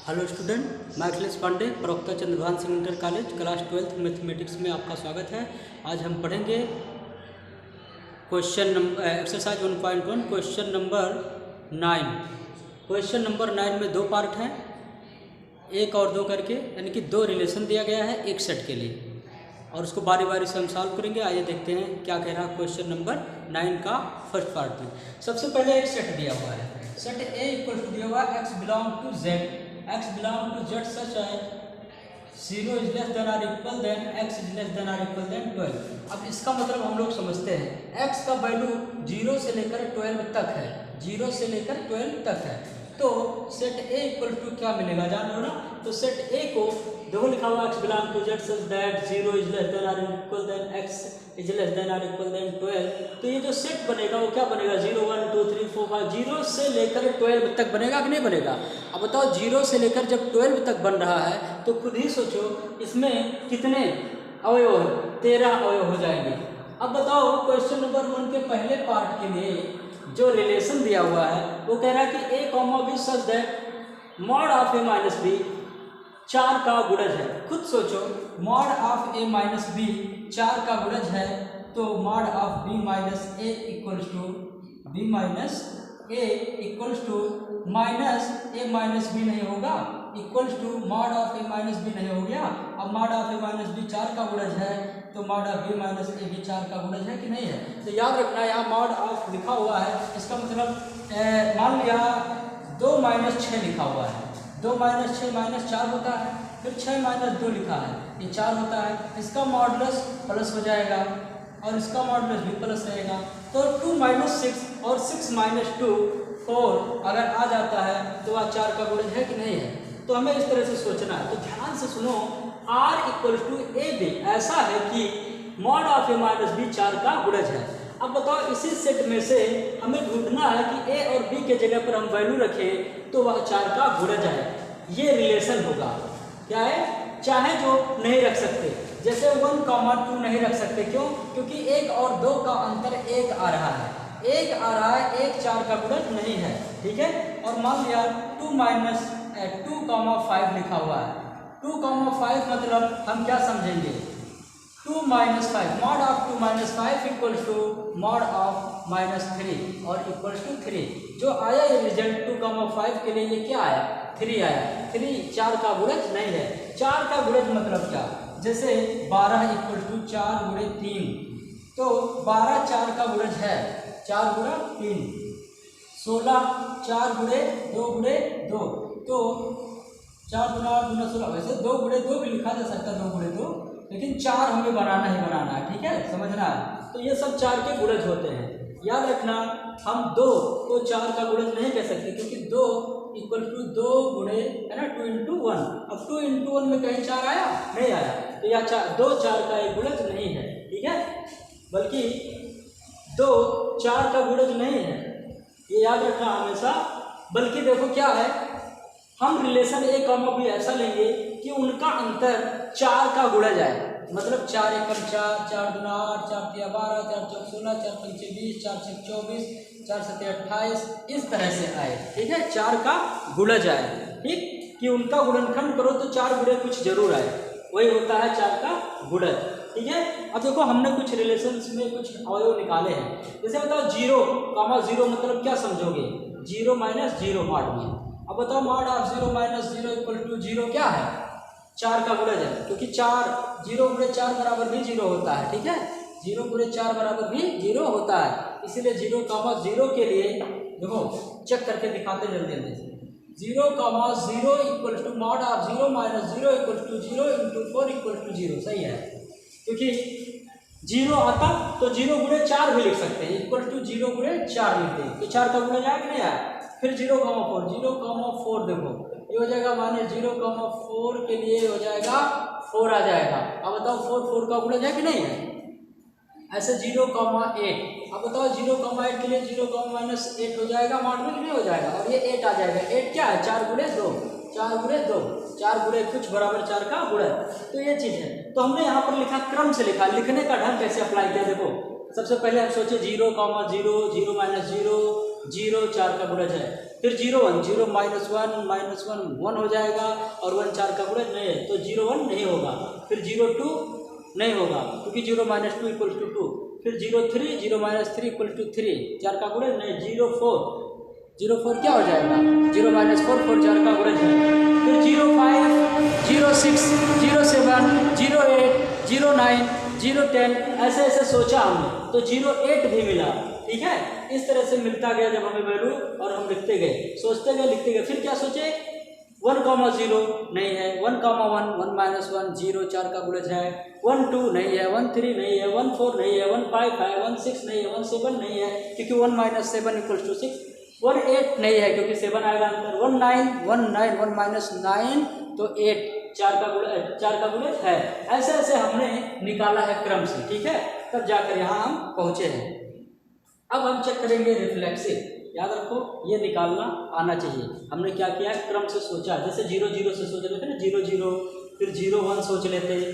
Hello student, मैं अखिलेश पांडे, प्रवक्ता Chandrabhan Singh inter college class 12 mathematics में आपका स्वागत है। आज हम पढ़ेंगे question number exercise 1.1 question number 9। Question number 9 में दो पार्ट हैं, एक और दो करके, यानी कि दो रिलेशन दिया गया है एक सेट के लिए, और उसको बारी बारी से हम सॉल्व करेंगे। आइए देखते हैं क्या कह रहा है क्वेश्चन नंबर 9 का फर्स्ट पार्ट में। सबसे पहले एक सेट दिया हुआ है, सेट ए इक्वल टू दिया हुआ है x belong to z, x belong to z such है 0 इज लेस देन और equal than x is less than और इक्वल देन 12। अब इसका मतलब हम लोग समझते हैं x का वैल्यू 0 से लेकर 12 तक है, 0 से लेकर 12 तक है। तो सेट ए इक्वल टू क्या मिलेगा जान लो ना। तो सेट ए को देखो लिखा हुआ x belong to z such that 0 is less than और equal than x is less than और इक्वल देन 12। तो ये जो सेट बनेगा वो क्या बनेगा 0 1 2 3 4 5, 0 से लेकर 12 तक बनेगा कि नहीं बनेगा। अब बताओ 0 से लेकर जब 12 तक बन रहा है तो खुद ही सोचो इसमें कितने अवयव है, 13 अवयव हो जाएंगे। अब बताओ क्वेश्चन नंबर 1 के पहले पार्ट के लिए जो रिलेशन दिया हुआ है वो कह रहा है कि a comma b such that mod of a minus b 4 का गुणज है। खुद सोचो mod of a minus b 4 का गुणज है, तो mod of b minus a equals to b minus a equals to minus a minus b नहीं होगा, equals to mod of a minus b नहीं हो गया। अब mod of a minus b 4 का गुणज है, तो mod of b minus a भी 4 का गुणज है कि नहीं है। तो याद रखना यहाँ मॉड ऑफ लिखा हुआ है, इसका मतलब मान लिया 2 माइनस 6 लिखा हुआ है, 2 माइनस 6 माइनस 4 होता है, फिर 6 माइनस 2 लिखा है, ये 4 होता है। इसका मॉडुलस प्लस हो जाएगा और इसका मॉडुलस भी प्लस रहेगा। तो 2 माइनस 6 और 6 माइनस 2 4 अगर आ जाता है तो वह 4 का गुणज है कि नहीं है। तो हमें इस तरह से सोचना है। तो ध्यान से सुनो, r equal to a b ऐसा है कि mod of a minus b 4 का गुणज है। अब बताओ इसी सेट में से हमें ढूंढना है कि a और b के जगह पर हम वैल्यू रखें तो वह 4 का गुणज है। ये रिलेशन होगा, क्या है, चाहे जो नहीं रख सकते, जैसे 1, 2 नहीं रख सकते। क्यों? क्योंकि 1 और 2 का अंतर 1 आ रहा है, 1 आ रहा है, 1 4 का गुणज नहीं है, ठीक है। और मान लिया 2 माइनस 2,5 लिखा हुआ है, 2,5 मतलब हम क्या समझेंगे 2 minus 5, mod of 2 minus 5 equals to mod of minus 3 और इक्वल्स टू 3। जो आया ये रिजल्ट 2,5 के लिए ये क्या आया 3 आया। 3 4 का गुणज नहीं है। 4 का गुणज मतलब क्या, जैसे 12 इक्वल टू 4 गुणे 3, तो 12 4 का गुणज है, 4 गुणा 3 16, 4 गुणे 2 गुणे 2, तो 4 गुना 16। वैसे 2 गुणे 2 भी लिखा जा सकता है, 2 गुणे 2, लेकिन 4 हमें बनाना ही बनाना है, ठीक है, समझना है। तो ये सब 4 के गुणज होते हैं। याद रखना हम 2 को 4 का गुणज नहीं कह सकते, क्योंकि 2 इक्वल टू 2 गुणे है ना 2 इंटू 1। अब 2 इंटू 1 में कहीं 4 आया नहीं आया, तो यह 2 4 का एक गुणज नहीं है, ठीक है, बल्कि 2 4 का गुणज नहीं है, ये याद रखना हमेशा। बल्कि देखो क्या है, हम रिलेशन ए कॉमा बी ऐसा लेंगे कि उनका अंतर 4 का गुणज आए, मतलब 4 एकम 4, 4 दूना 8, 4 तिया 12, 4 चौक 16, 4 पंचे 20, 4 छक 24, 4 सत्ते 28, इस तरह से आए, ठीक है, 4 का गुणज आए, ठीक, कि उनका गुणनखंड करो तो 4 गुणे कुछ जरूर आए, वही होता है 4 का गुणज, ठीक है। अब देखो हमने कुछ रिलेशंस में कुछ अवयव निकाले हैं, जैसे बताओ 0,0 मतलब क्या समझोगे 0 माइनस 0 मॉड में। अब बताओ mod of 0 minus 0 equal to 0 क्या है 4 का गुणज है, क्योंकि 4 0 गुणे 4 बराबर भी 0 होता है, ठीक है, 0 गुणे 4 बराबर भी 0 होता है। इसीलिए 0,0 के लिए देखो चेक करके दिखाते जल्दी जल्दी से। 0,0 equal to mod of 0 minus 0 equal to 0 into 4 equal to 0, सही है, क्योंकि 0 आता तो 0 गुणे 4 भी लिख सकते हैं, इक्वल टू 0 गुणे 4 लिखते हैं, तो 4 का गुणज आया कि नहीं आया। फिर 0,4 देखो ये हो जाएगा माइनस 0,4 के लिए हो जाएगा 4 आ जाएगा। अब बताओ 4 का गुणज है कि नहीं है। ऐसे 0,8, अब बताओ 0,8 के लिए 0, माइनस 8 हो जाएगा, मॉडुलस भी हो जाएगा, और ये 8 आ जाएगा। 8 क्या है 4 गुणे 2, 4 गुणे 2, 4 गुणे कुछ बराबर 4 का गुणज, तो ये चीज़ है। तो हमने यहाँ पर लिखा, क्रम से लिखा, लिखने का ढंग कैसे अप्लाई किया देखो। सबसे पहले हम सोचे 0,0, 0 माइनस 0, 0 4 का गुणज है। फिर 0 1 0 -1 1 हो जाएगा और 1 4 का गुणज नहीं है तो 0 1 नहीं होगा। फिर 0 2 नहीं होगा क्योंकि 0 -2 = 2। फिर 0 3 0 -3 = 3 4 का गुणज नहीं। 0 4 क्या हो जाएगा 0 -4 4 4 का गुणज है। फिर 0 5 0 6 0 7 0 8 0 9 0 10 ऐसे ऐसे सोचा हमने तो 0 8 भी मिला। ठीक है, इस तरह से मिलता गया जब हमें वैल्यू और हम लिखते गए, सोचते गए, लिखते गए। फिर क्या सोचे 1 0 नहीं है, 1 1 1 -1 0 4 का गुणज है। 1 2 नहीं है, 1 3 नहीं है, 1 4 नहीं है, 1 5 है, 1 6 नहीं है, 1 7 नहीं है क्योंकि 1 - 7 = 6। 1 8 नहीं है क्योंकि 7 आएगा अंदर। 1 9 1 -9 तो 8 4 का गुणज है। ऐसे ऐसे हमने निकाला है क्रम से। ठीक है, तब जाकर यहाँ हम पहुँचे हैं। अब हम चेक करेंगे रिफ्लेक्सिव। याद रखो ये निकालना आना चाहिए। हमने क्या किया है क्रम से सोचा, जैसे 0 0 से सोच लेते ना 0 0, फिर 0 1 सोच लेते है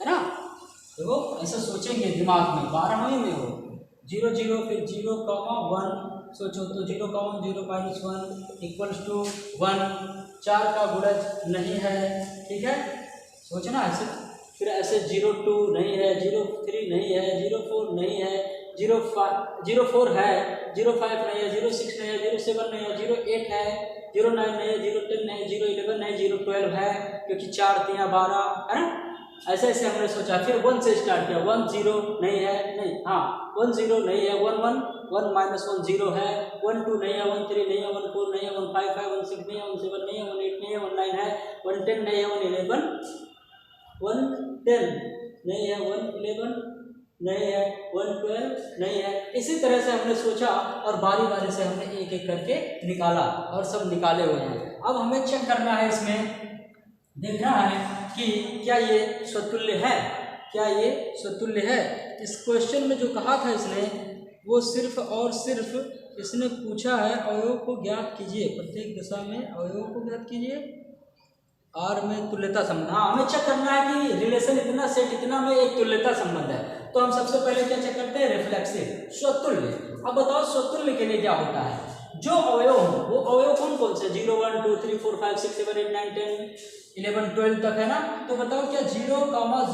ना। देखो ऐसा सोचेंगे दिमाग में 12वीं में हो 0 0 फिर 0 1 सोचो तो 0 1 0 -1 = 1 4 का गुणज नहीं है। ठीक है, सोचना ऐसे। फिर ऐसे 0 2 नहीं है, 0 3 नहीं है, 0 4 नहीं है, 0 4 है, 0 5 नहीं है, 0 6 नहीं है, 0 7 नहीं है, 0 8 है, 0 9 नहीं है, 0 10 नहीं है, 0 11 नहीं, 0 12 है क्योंकि 4 3 12 है ना। ऐसे ऐसे हमने सोचा। फिर 1 से स्टार्ट किया। 1 0 नहीं है, नहीं हाँ 1 0 नहीं है, 1 1 1 -1 0 है, 1 2 नहीं है, 1 3 नहीं है, 1 4 नहीं है, 1 5 है, 1 6 नहीं है, 1 7 नहीं है, 1 8 नहीं है, 1 9 है, 1 10 नहीं है, 1 11 1 10 नहीं है, 1 11 नहीं है, 1 12 नहीं है। इसी तरह से हमने सोचा और बारी बारी से हमने एक एक करके निकाला और सब निकाले हुए हैं। अब हमें चेक करना है, इसमें देखना है कि क्या ये स्वतुल्य है, क्या ये स्वतुल्य है। इस क्वेश्चन में जो कहा था इसने वो सिर्फ और सिर्फ इसने पूछा है अवयव को ज्ञात कीजिए, प्रत्येक दिशा में अवयव को ज्ञात कीजिए आर में तुल्यता संबंध। हाँ हमें चेक करना है कि रिलेशन इतना सेट इतना में एक तुल्यता संबंध है। तो हम सबसे पहले क्या चेक करते हैं रिफ्लेक्सिव स्वतुल्य। अब बताओ स्वतुल्य के लिए क्या होता है। जो अवयव हो वो अवयव कौन कौन से 0 1 2 3 4 5 6 7 8 9 10 11 12 तक है ना। तो बताओ क्या 0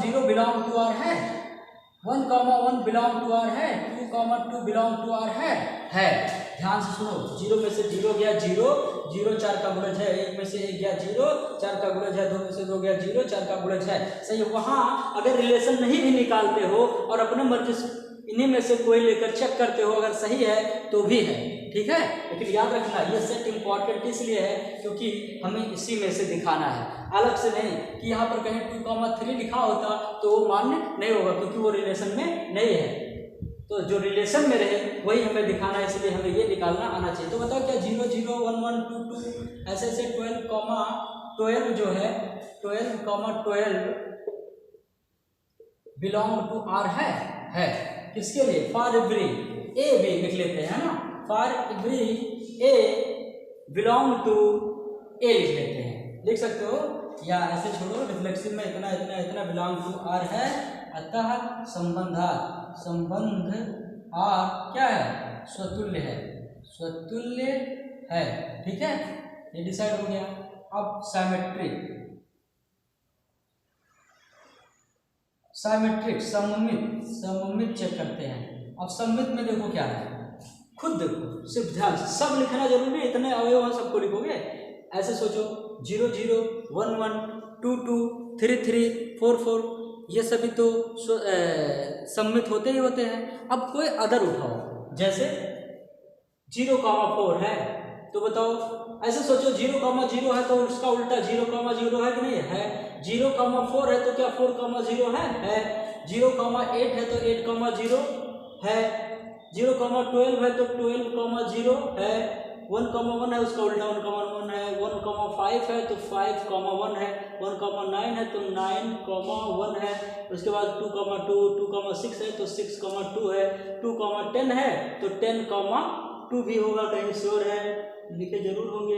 0 बिलोंग टू आर है, 1 1 बिलोंग टू आर है, 2 2 बिलोंग टू आर है। ध्यान से सुनो, 0 में से 0 गया 0 0 4 का गुणज है, 1 में से 1 गया 0 4 का गुणज है, 2 में से 2 गया 0 4 का गुणज है। सही है। वहाँ अगर रिलेशन नहीं भी निकालते हो और अपने मर्जी से इन्हीं में से कोई लेकर चेक करते हो, अगर सही है तो भी है। ठीक है, लेकिन याद रखना ये सेट इंपॉर्टेंट इसलिए है क्योंकि हमें इसी में से दिखाना है, अलग से नहीं कि यहाँ पर कहीं 2 3 लिखा होता तो वो मान्य नहीं होगा क्योंकि वो रिलेशन में नहीं है। तो जो रिलेशन में रहे वही हमें दिखाना है, इसलिए हमें ये निकालना आना चाहिए। तो बताओ क्या 0 0 1 1 2 2 ऐसे ऐसे 12 जो है 12 बिलोंग टू आर है। किसके लिए? फॉर एवरी ए बी लिख लेते हैं ना, for every A belong to A लिख लेते हैं, लिख सकते हो या ऐसे छोड़ो। रिफ्लेक्सिव में इतना इतना इतना बिलोंग टू आर है, अतः संबंध आर क्या है? स्वतुल्य है, स्वतुल्य है। ठीक है, ये डिसाइड हो गया। अब साइमेट्रिक सममित चेक करते हैं। अब सममित में देखो क्या है, खुद देखो, सिर्फ ध्यान से, सब लिखना जरूरी नहीं, इतने अवयव हैं सबको लिखोगे। ऐसे सोचो 0 0 1 1 2 2 3 3 4 4 ये सभी तो सम्मित होते ही होते हैं। अब कोई अदर उठाओ, जैसे 0 4 है, तो बताओ ऐसे सोचो 0 0 है तो उसका उल्टा 0 0 है कि नहीं है। 0 4 है तो क्या 4 0 है। 0 8 है तो 8 0 है। 0 12 है तो 12 0 है। 1 1 है उसका उल्टा 1 1 है। 1 5 है तो 5 1 है। 1 9 है तो 9 1 है। उसके बाद 2 2 6 है तो 6 2 है। 2 10 है तो 10 2 भी होगा, कहीं श्योर है, लिखे जरूर होंगे,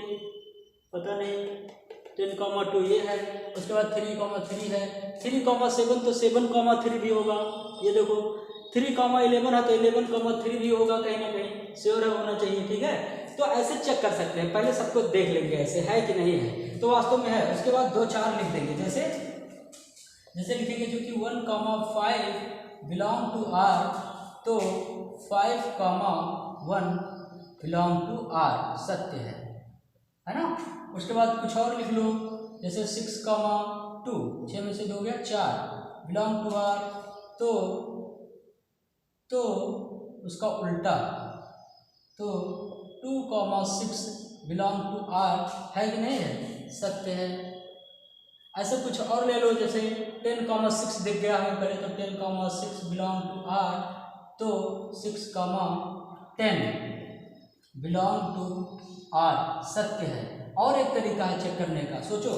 पता नहीं। 10 2 ये है। उसके बाद 3 3 है। 3 7 तो 7 3 भी होगा, ये देखो। 3 11 है तो 11 3 भी होगा कहीं ना कहीं। श्योर है होना चाहिए, ठीक है। तो ऐसे चेक कर सकते हैं, पहले सबको देख लेंगे ऐसे है कि नहीं है, तो वास्तव में है। उसके बाद 2 4 लिख देंगे, जैसे लिखेंगे जो कि 1,5 बिलोंग टू आर, तो 5,1 बिलोंग टू आर सत्य है ना। उसके बाद कुछ और लिख लो, जैसे 6,2 6 में से 2 गया 4 बिलोंग टू आर, तो उसका उल्टा, तो 2,6 बिलोंग टू आर है कि नहीं है, सत्य है। ऐसे कुछ और ले लो, जैसे 10,6 दिख गया हमें पहले, तो 10,6 बिलोंग टू आर, तो 6,10 बिलोंग टू आर सत्य है। और एक तरीका है चेक करने का, सोचो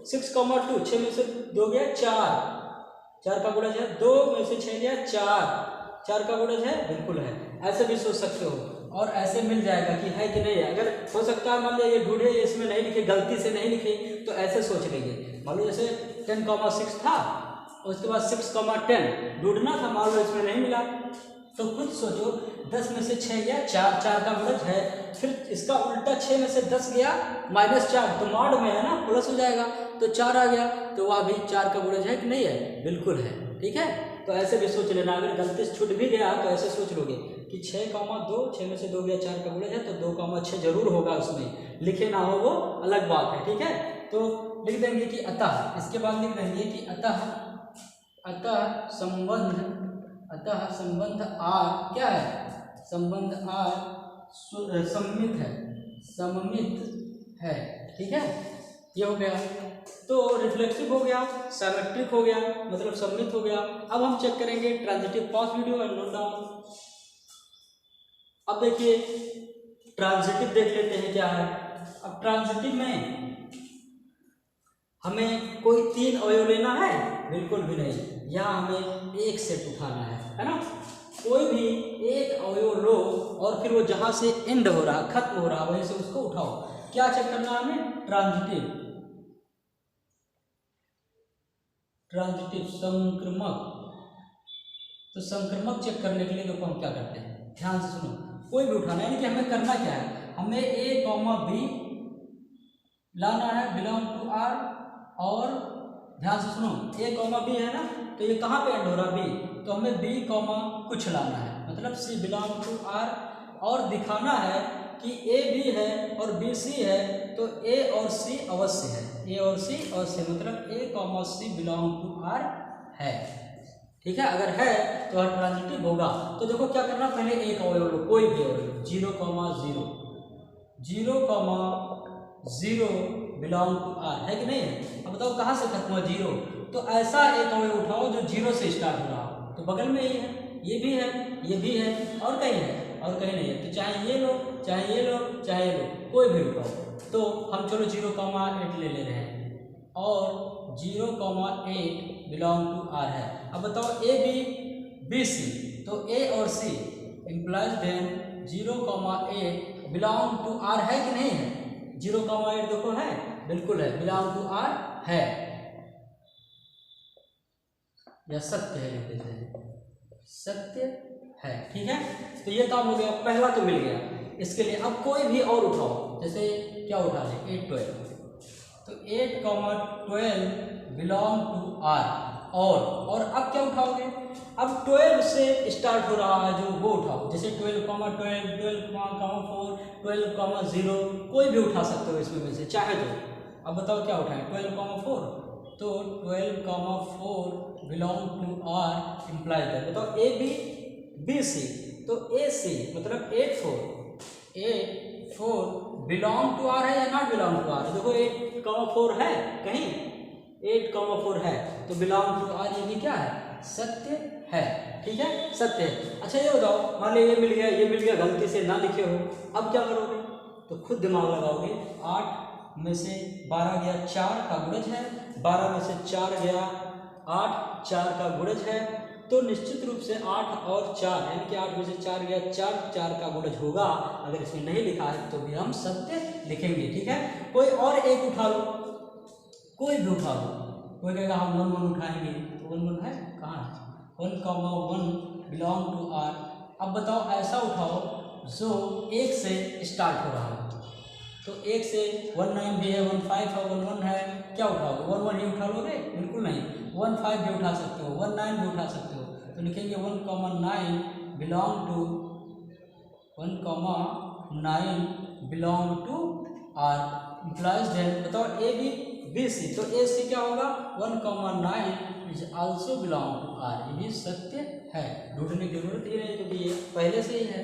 6,2 6 में से 2 गया 4 का गुणज है, 2 में से 6 गया 4 का गुणज है, बिल्कुल है। ऐसे भी सोच सकते हो, और ऐसे मिल जाएगा कि है कि नहीं है। अगर हो सकता है मान लो ये ढूंढे इसमें नहीं लिखे, गलती से नहीं लिखे, तो ऐसे सोच लेंगे। मान लो जैसे 10,6 था, उसके बाद 6,10 ढूंढना था, मान लो इसमें नहीं मिला, तो खुद सोचो 10 में से 6 गया 4 का गुणज है, फिर इसका उल्टा 6 में से 10 गया -4, तो मॉड में है ना, प्लस हो जाएगा, तो 4 आ गया, तो वह भी 4 का गुणज है कि नहीं है, बिल्कुल है, ठीक है। तो ऐसे भी सोच लेना, अगर गलती से छूट भी गया तो ऐसे सोच लोगे कि 6,2 6 में से 2 गया 4 का गुणज है, तो 2,6 जरूर होगा उसमें, लिखे ना हो वो अलग बात है, ठीक है। तो लिख देंगे कि अतः, इसके बाद लिख देंगे कि अतः संबंध आर क्या है, संबंध आर सममित है, ठीक है। ये हो गया, तो रिफ्लेक्सिव हो गया, सिमेट्रिक हो गया, मतलब सममित हो गया। अब हम चेक करेंगे transitive, pause video and note down. अब देखिए ट्रांजिटिव देख लेते हैं क्या है। अब ट्रांजिटिव में हमें कोई 3 अवयव लेना है, बिल्कुल भी नहीं, यहाँ हमें एक सेट उठाना है ना। कोई भी एक अवयव लो और फिर वो जहाँ से एंड हो रहा, खत्म हो रहा, वहीं से उसको उठाओ। क्या चेक करना है हमें, ट्रांजिटिव संक्रमक। तो संक्रमक चेक करने के लिए देखो हम क्या करते हैं, ध्यान से सुनो, कोई भी उठाना है, यानी कि हमें करना क्या है, हमें A, B लाना है बिलोंग टू आर, और ध्यान से सुनो A, B है ना, तो ये कहाँ पे एंड हो रहा, B, तो हमें B, कुछ लाना है, मतलब C बिलोंग टू आर, और दिखाना है कि A B है और B C है, तो A और C अवश्य है, A और C अवश्य, मतलब A, C belong to R है, ठीक है। अगर है तो ट्रांजिटिव होगा। तो देखो क्या करना, पहले एक अवयव लो, कोई भी अवयव, 0,0 बिलोंग टू आर है कि नहीं है। अब बताओ कहाँ से खत्म हुआ, 0, तो ऐसा एक अवयव उठाओ जो 0 से स्टार्ट हो रहा हो, तो बगल में ही है, ये भी है, ये भी है, और कहीं है, और कहीं नहीं है, तो चाहे ये लो, चाहे ये लो, चाहे ये लो, कोई भी उठाओ। तो हम चलो 0,8 ले रहे हैं, और 0,8 बिलोंग टू आर है। अब बताओ A, B, C, तो A और C implies then 0,8 belong to R है कि नहीं है, 0,8 देखो है, बिल्कुल है, बिलोंग टू आर है, या सत्य है, लिख देते हैं सत्य है, ठीक है। तो ये काम हो गया, पहला तो मिल गया। इसके लिए अब कोई भी और उठाओ, जैसे क्या उठा ले, 8, 12, तो 8,12 बिलोंग टू आर, और अब क्या उठाओगे, अब 12 से स्टार्ट हो रहा है जो वो उठाओ, जैसे 12,12, 12,4, 12,0, कोई भी उठा सकते हो इसमें में से चाहे तो। अब बताओ क्या उठाएं, 12,4, तो 12,4 बिलोंग टू आर इम्प्लाई कर, बताओ A, B, C, तो AC मतलब 8,4 बिलोंग टू आर है या नॉट बिलोंग टू आर, देखो 8,4 है कहीं, 8,4 है, तो बिलोंग टू आर, ये भी क्या है, सत्य है, ठीक है, सत्य है। अच्छा ये बताओ, मान लो ये मिल गया, ये मिल गया, गलती से ना लिखे हो, अब क्या करोगे, तो खुद दिमाग लगाओगे। 8 में से 12 गया 4 का गुणज है, 12 में से 4 गया 8, 4 का गुणज है, तो निश्चित रूप से 8 और 4 यानी कि 8 में से 4 गया 4 का गुणज होगा। अगर इसमें नहीं लिखा है तो भी हम सत्य लिखेंगे, ठीक है। कोई और एक उठा लो, कोई भी उठा लो, कोई कहेगा हम 1 1 उठाएंगे, तो 1 1 है कहाँ है, 1,1 बिलोंग टू आर। अब बताओ ऐसा उठाओ जो 1 से स्टार्ट हो रहा है। तो 1 से 19 भी है, 15 है, 11 है, क्या उठाओगे? 11 ही उठा लोगे? बिल्कुल नहीं, 15 भी उठा सकते हो, 19 भी उठा सकते हो। तो लिखेंगे 1,9 belong to 1,9 belong to R implies that. बताओ ए बी बी सी, तो ए सी क्या होगा? 1,9 is also belong to R. ये भी सत्य है, ढूंढने की जरूरत ही नहीं क्योंकि ये पहले से ही है।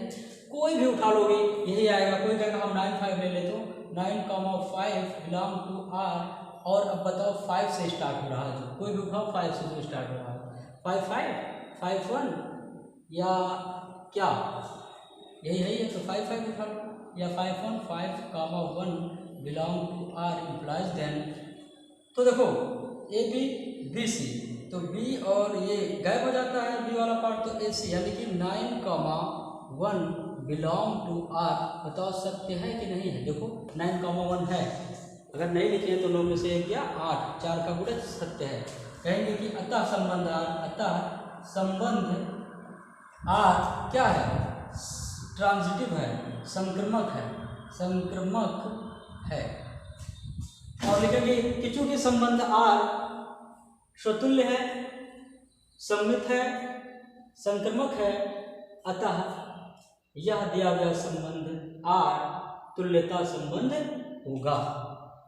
कोई भी उठा लोगे यही आएगा। कोई कहेगा हम 9,5 ले लेते हो, 9,5 बिलोंग टू आर। और अब बताओ 5 से स्टार्ट हो रहा है, जो कोई भी उठाओ 5 से जो स्टार्ट हो रहा है, 5,5 या क्या यही है? तो 5 उठा लो, या 5,1 belong to R implies then. तो देखो ए बी बी सी, तो बी और ये गायब हो जाता है बी वाला पार्ट, तो ए सी, यानी कि 9,1 बिलोंग टू आर। बताओ सत्य है कि नहीं है? देखो 9,1 है, अगर नहीं लिखे तो 9 में से 1 या 8, 4 का गुणज सत्य है। कहेंगे कि अतः संबंध आर, अतः संबंध आर क्या है? ट्रांजिटिव है, संक्रमक है, संक्रमक है। और लिखेंगे कि चूंकि संबंध आर स्वतुल्य है, सम्मित है, संक्रमक है, अतः यह दिया गया संबंध आर तुल्यता संबंध होगा।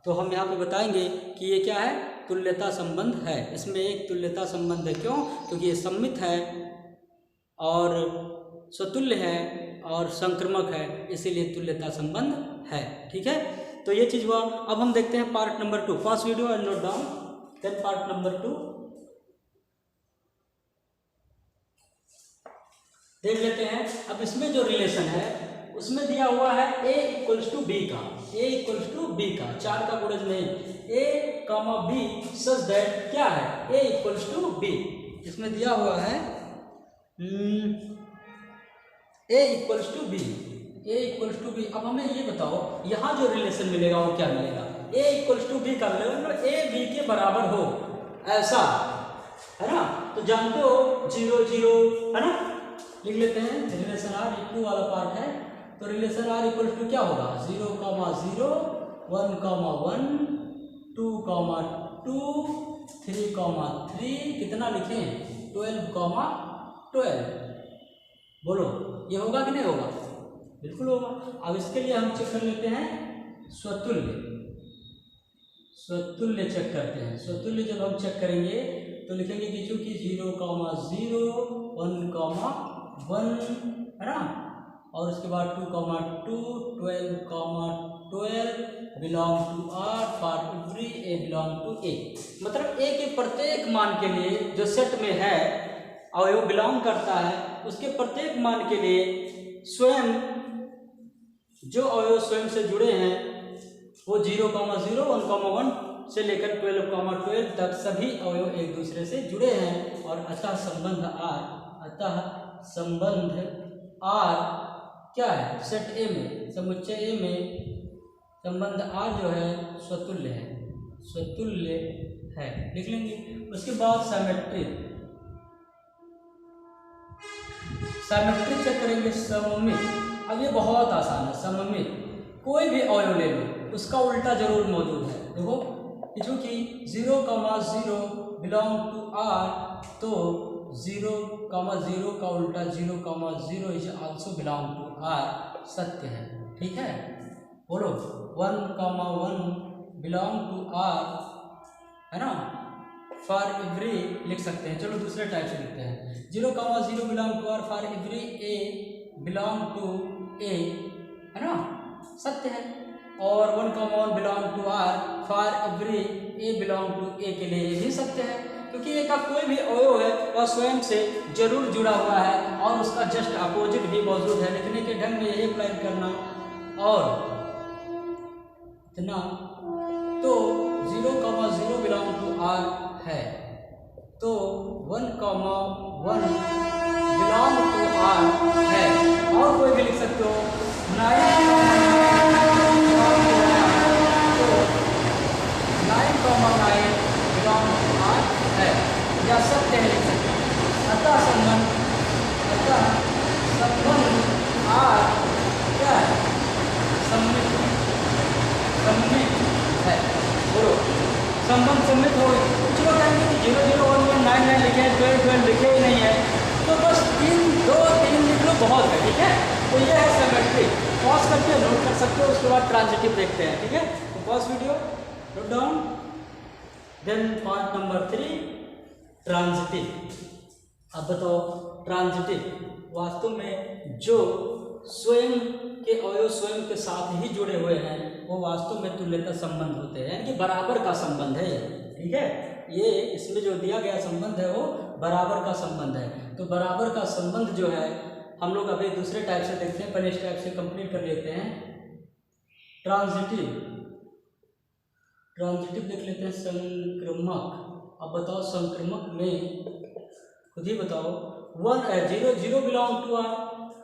तो हम यहाँ पे बताएंगे कि ये क्या है? तुल्यता संबंध है। इसमें एक तुल्यता संबंध है, क्यों? क्योंकि ये सम्मित है और स्वतुल्य है और संक्रमक है, इसीलिए तुल्यता संबंध है। ठीक है, तो ये चीज हुआ। अब हम देखते हैं part number 2। Pause video and note down. Then part number 2 देख लेते हैं। अब इसमें जो रिलेशन है उसमें दिया हुआ है a इक्वल्स टू बी का, a इक्वल्स टू बी का, 4 का गुणज नहीं, a comma b such that क्या है? a equals to b. इसमें दिया हुआ है a equals to b, a equals to b. अब हमें ये बताओ यहाँ जो रिलेशन मिलेगा वो क्या मिलेगा? a इक्वल्स टू बी का मिलेगा मतलब a b के बराबर हो, ऐसा है ना। तो जानते हो 0 0 है ना, लिख लेते हैं। रिलेशन आर इक्वल वाला पार्ट है, तो रिलेशन आर इक्वल टू क्या होगा? 0, 0, 1, 1, 2, 2, 3, 3, कितना लिखें? 12, 12। बोलो ये होगा कि नहीं होगा? बिल्कुल होगा। अब इसके लिए हम चेक कर लेते हैं स्वतुल्य। स्वतुल्य चेक करते हैं। स्वतुल्य जब हम चेक करेंगे तो लिखेंगे कि चूंकि 0, 0, 1, 1 है ना, और उसके बाद 2, 2, 12, 12 belong to R for every A belong to A. मतलब ए के प्रत्येक मान के लिए जो सेट में है अवयव बिलोंग करता है, उसके प्रत्येक मान के लिए स्वयं जो अवयव स्वयं से जुड़े हैं वो 0, 0, 1, 1 से लेकर 12, 12 तक सभी अवयव एक दूसरे से जुड़े हैं। और अतः संबंध आर, अतः संबंध आर क्या है? सेट ए में, समुच्चय ए में संबंध आर जो है स्वतुल्य है, स्वतुल्य है, लिख लेंगे। उसके बाद सिमेट्रिक, सिमेट्रिक चेक करेंगे। सममित, अब ये बहुत आसान है। सममित कोई भी अवयव ले लो उसका उल्टा जरूर मौजूद है। देखो क्योंकि 0, 0 बिलोंग टू आर, तो 0, 0 का उल्टा 0, 0 is also belong to R, सत्य है। ठीक है, बोलो 1, 1 बिलोंग टू आर है ना, फॉर एवरी लिख सकते हैं। चलो दूसरे टाइप से लिखते हैं। 0, 0 belong to R for every A belong to A है ना, सत्य है। और 1, 1 belong to R for every A belong to A के लिए ये भी सत्य है, क्योंकि ए का कोई भी अवयव है वह स्वयं से जरूर जुड़ा हुआ है और उसका जस्ट अपोजिट भी मौजूद है। लिखने के ढंग में यही अप्लाई करना। और इतना तो 0, 0 बिलोंग टू आर है, तो 1, 1 बिलोंग टू आर है। और कोई भी लिख सकते हो 9, 9 बिलोंग टू आर है, या सत्य है लिख सकते हैं। अतः संबंध आर संबंध सम्मिलित हो गए। कुछ लोग कहेंगे कि 001199 लिखे हैं, 1212 लिखे ही नहीं है, तो बस 3 लिख लो बहुत है, ठीक है। तो ये है सिमेट्रिक। पॉज करके नोट कर सकते हो, उसके बाद ट्रांजिटिव देखते हैं, ठीक है। तो pause video, note down. Then part number 3 transitive. अब बताओ ट्रांजिटिव वास्तव में जो स्वयं के अवयव स्वयं के साथ ही जुड़े हुए हैं वो वास्तव में तुल्यता संबंध होते हैं, यानी कि बराबर का संबंध है, ठीक है। ये इसमें जो दिया गया संबंध है वो बराबर का संबंध है। तो बराबर का संबंध जो है हम लोग अभी दूसरे टाइप से देखते हैं, पहले इस टाइप से कंप्लीट कर लेते हैं। ट्रांजिटिव देख लेते हैं। संक्रमक। अब बताओ संक्रमक में खुद ही बताओ। 0 बिलोंग टू आर,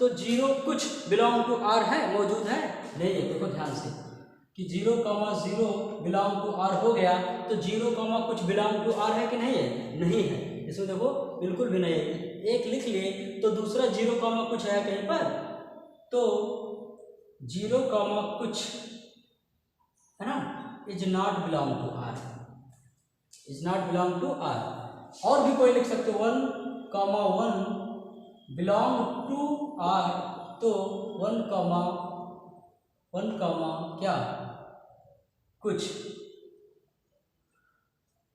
तो 0 कुछ बिलोंग टू आर है, मौजूद है नहीं है। देखो ध्यान से कि 0, 0 बिलोंग टू आर हो गया, तो 0, कुछ बिलोंग टू आर है कि नहीं है? नहीं है। इसमें देखो बिल्कुल भी नहीं है। एक लिख लिए तो दूसरा 0, कुछ है कहीं पर, तो 0, कुछ है ना, is not belong to R, is not belong to R. और भी कोई लिख सकते हो 1, 1 बिलोंग टू आर, तो 1, क्या कुछ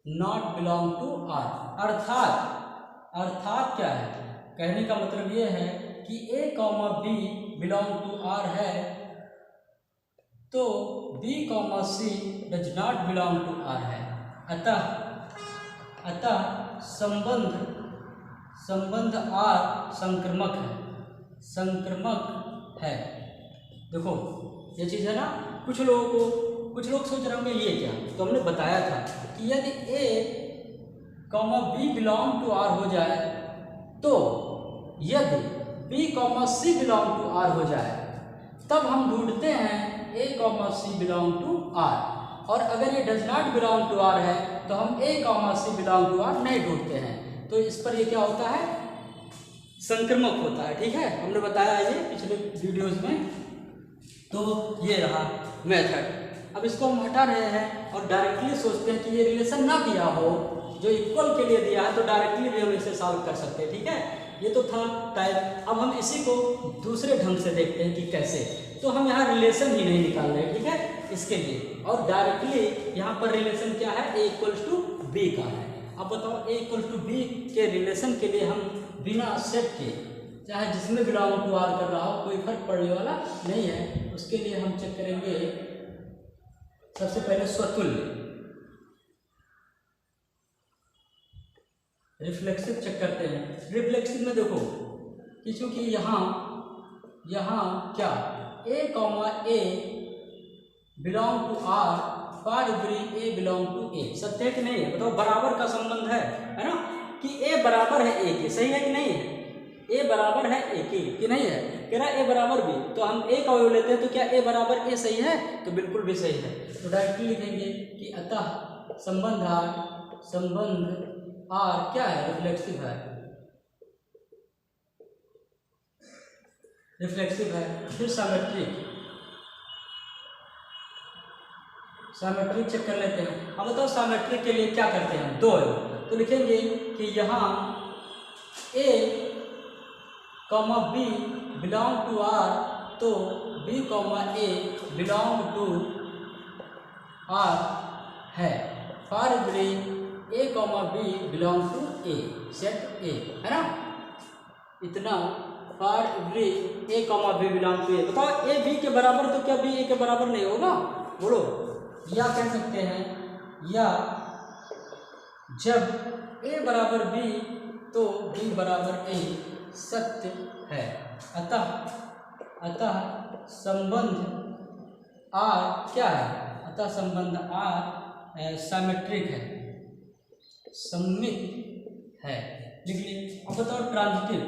नॉट बिलोंग टू आर। अर्थात क्या है, कहने का मतलब ये है कि A, B belong to R है, तो B, C does not belong to R है। अतः संबंध आर संक्रमक है। देखो ये चीज़ है ना, कुछ लोग सोच रहे होंगे ये क्या, तो हमने बताया था कि यदि A, B belong to R हो जाए, तो यदि B, C belong to R हो जाए, तब हम ढूंढते हैं A, C belong to R. और अगर ये does not belong to R है तो हम A, C belong to R नहीं ढूंढते हैं। तो इस पर ये क्या होता है, संक्रमक होता है, ठीक है। हमने बताया ये पिछले वीडियोस में। तो ये रहा मेथड। अब इसको हम हटा रहे हैं और डायरेक्टली सोचते हैं कि ये रिलेशन ना दिया हो, जो इक्वल के लिए दिया है, तो डायरेक्टली भी हम इसे सॉल्व कर सकते हैं, ठीक है। ये तो था टाइप। अब हम इसी को दूसरे ढंग से देखते हैं कि कैसे। तो हम यहाँ रिलेशन ही नहीं निकाल रहे, ठीक है, इसके लिए। और डायरेक्टली यहाँ पर रिलेशन क्या है, A = B का है। अब बताओ A = B के रिलेशन के लिए हम बिना सेट के, चाहे जिसमें बिलोंग टू आर कर रहा हो, कोई फर्क पड़ने वाला नहीं है। उसके लिए हम चेक करेंगे सबसे पहले स्वतुल्य, रिफ्लेक्सिव चेक करते हैं। रिफ्लेक्सिव में देखो कि चूंकि यहाँ क्या A, belong to R for every A belong to A, सत्य है कि नहीं है? बताओ, बराबर का संबंध है ना, कि A बराबर है A के, सही है कि नहीं है? A बराबर है A की कि नहीं है? कह रहा A बराबर B, तो हम A का अवयव लेते हैं, तो क्या A बराबर A सही है? तो बिल्कुल भी सही है। तो डायरेक्टली लिखेंगे कि अतः संबंध R क्या है, रिफ्लेक्सिव है, फिर सामेट्रिक चेक कर लेते हैं। अब बताओ सामेट्रिक के लिए क्या करते हैं हम, 2 है, तो लिखेंगे कि यहाँ A, B belong to R, तो B, A belong to R है, for every A, B belong to A, set A, है ना। इतना for every A, B belong to A। बताओ A B के बराबर, तो क्या B A के बराबर नहीं होगा? बोलो। या कह सकते हैं, या जब A बराबर B तो B बराबर A सत्य है। अतः संबंध R क्या है? अतः संबंध R सिमेट्रिक है, सममित है। लिख लीजिए। अब बताओ ट्रांजिटिव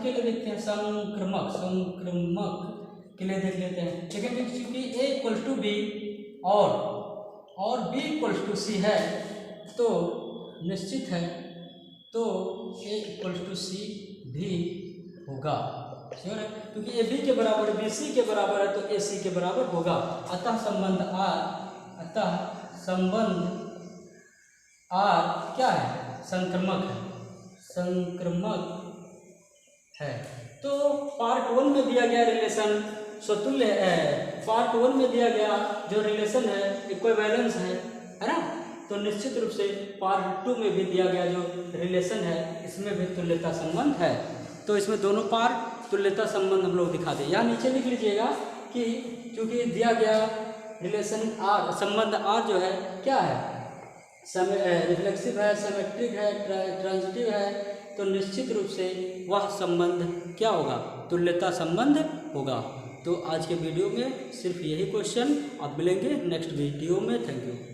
के लिए देखते हैं। संक्रमक के लिए देख लेते हैं। लेकिन क्योंकि A = B और B = C है, तो निश्चित है, तो A = C भी होगा। श्योर है, क्योंकि ए बी के बराबर बी सी के बराबर है तो ए सी के बराबर होगा। अतः संबंध आर क्या है, संक्रमक है, है। तो पार्ट 1 में दिया गया रिलेशन स्वतुल्य है, पार्ट 1 में दिया गया जो रिलेशन है इक्विवेलेंस है ना। तो निश्चित रूप से पार्ट 2 में भी दिया गया जो रिलेशन है इसमें भी तुल्यता संबंध है। तो इसमें दोनों पार्ट तुल्यता संबंध हम लोग दिखा दें। यहाँ नीचे लिख लीजिएगा कि चूंकि दिया गया रिलेशन आर, संबंध आर जो है क्या है, रिफ्लेक्सिव है, सिमेट्रिक है, ट्रांजिटिव है, तो निश्चित रूप से वह संबंध क्या होगा, तुल्यता संबंध होगा। तो आज के वीडियो में सिर्फ यही क्वेश्चन, आप मिलेंगे नेक्स्ट वीडियो में। Thank you.